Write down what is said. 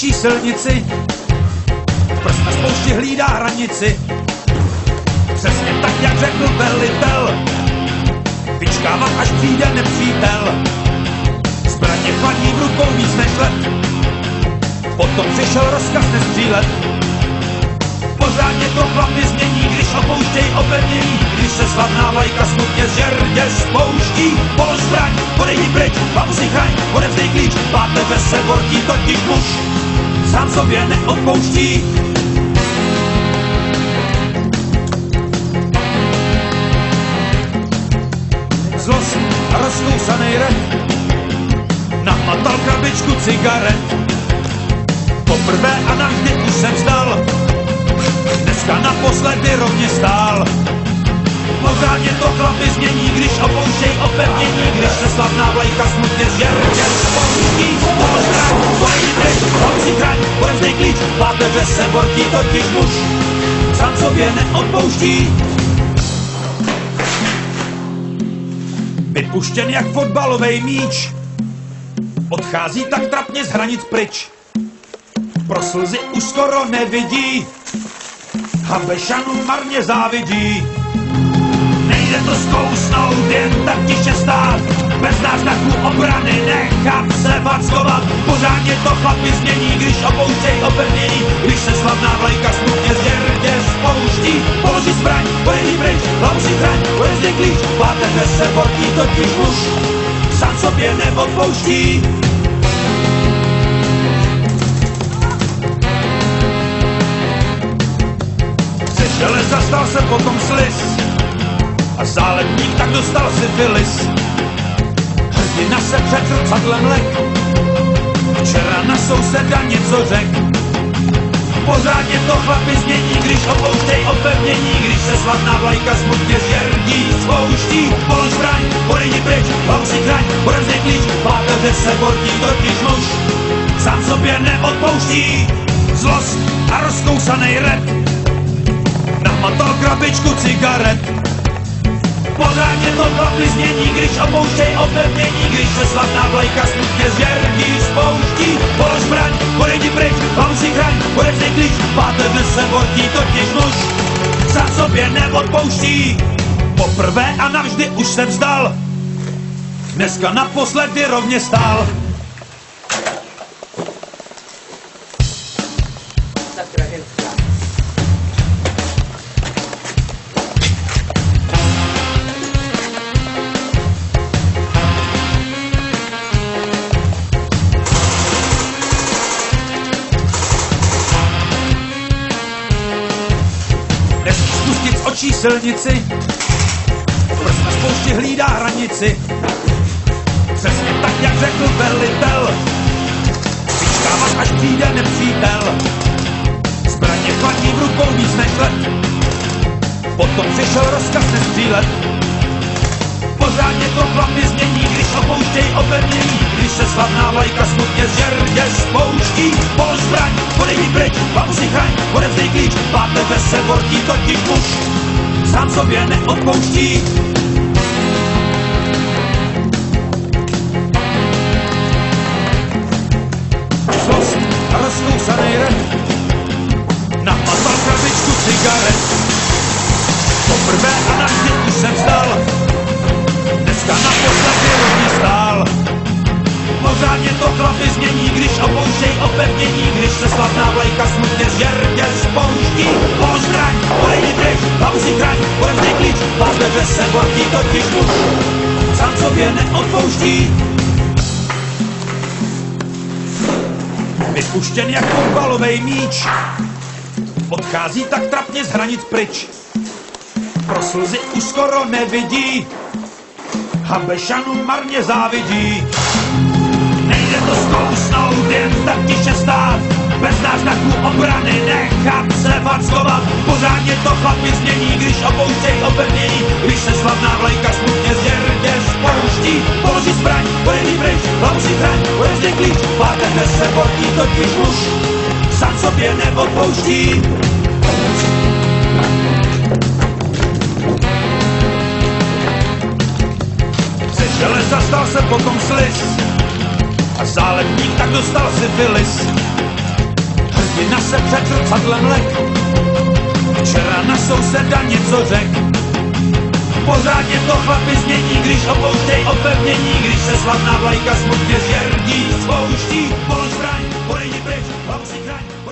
očí silnici, prst na spoušti hlídá hranici. Přesně tak, jak řekl velitel, vyčkávat, až přijde nepřítel. Zbraně chladí v rukou víc než let, potom přišel rozkaz nestřílet. Pořádně to chlapi změní, když opouštěj opevnění, když se slavná vlajka smutně z žerdě spouští. Polož zbraň, podej ji pryč, hlavu si chraň, odevzdej klíč, páteře se bortí, totiž muž sám sobě neodpouští. Zlost a rozkousanej rep nahmatal krabičku cigaret. Poprvé a navždy už jsem vzdal, dneska naposledy rovně stál. Pořádně to chlapi změní, když opouštěj opevnění, když se slavná vlajka smutně z žerdě spouští. Polož zbraň, podej ji pryč, hlavu si chraň, odevzdej klíč, páteře se bortí, totiž muž sám sobě neodpouští. Vypuštěn jak fotbalovej míč, odchází tak trapně z hranic pryč. Pro slzy už skoro nevidí, Habešanům marně závidí. Nejde to zkousnout, jen tak tiše stát, bez náznaků obrany nechat se vackovat. Pořádně to chlapi změní, když opouštěj opevnění, když se slavná vlajka smutně z žerdě spouští. Položí zbraň, podej ji pryč, hlavu si chraň, odevzdej klíč, páteře se bortí, totiž muž sám sobě neodpouští. Ze železa stal se potom sliz a záletník tak dostal syfilis. Hrdina se před zrcadlem lek, včera na souseda něco řek. Pořádně to chlapi změní, když opouštěj opevnění, když se slavná vlajka smutně z žerdí spouští. Polož zbraň, podej ji pryč, hlavu si chraň, odevzdej klíč, páteře se bortí, totiž muž sám sobě neodpouští. Zlost a rozkousanej rep nahmatal krabičku cigaret. Pořádně to chlapi změní, když opouštěj opevnění, když se slavná vlajka smutně z žerdí spouští. Polož zbraň, podej ji pryč, hlavu si chraň, odevzdej klíč, páteře se bortí, totiž muž sám sobě neodpouští. Poprvé a navždy už jsem vzdal, dneska naposledy rovně stál. Očí silnici, prst na spoušti hlídá hranici. Přesně tak, jak řekl velitel, vyčkávat, až přijde nepřítel. Zbraně chladí v rukou víc než let, potom přišel rozkaz nestřílet. Pořádně to chlapi změní, když opouštěj opevnění, když se slavná vlajka smutně z žerdě spouští. Polož zbraň, podej ji pryč, hlavu si chraň, odevzdej klíč, páteře se bortí, totiž muž sám sobě neodpouští. Zlost a rozkousanej rep nahmatal krabičku cigaret. Poprvé a navždy už jsem vzdal, dneska naposledy rovně stál. Pořádně to chlapi změní, když opouštěj opevnění, když se slavná vlajka smutně z žerdě spouští. Polož zbraň, podej ji pryč, hlavu si chraň, odevzdej klíč, páteře se bortí, totiž muž sám sobě neodpouští. Vypuštěn jak fotbalovej míč, odchází tak trapně z hranic pryč. Pro slzy už skoro nevidí, Habešanům marně závidí. Nejde to zkousnout, jen tak tiše stát, bez náznaků obrany nechat se vackovat. Pořádně to chlapi změní, když opouštěj opevnění, když se slavná vlajka smutně z žerdě spouští. Položí zbraň, podej ji pryč, hlavu si chraň, odevzdej klíč, páteře se bortí, totiž muž sám sobě neodpouští. Ze železa stal se potom sliz a záletník tak dostal syfilis. Hrdina se před zrcadlem lek, včera na souseda něco řek. Pořádně to chlapi změní, když opouštěj opevnění, když se slavná vlajka smutně zjerdí, spouští, polož zbraň, odejdi pryč, hlavu si chraň.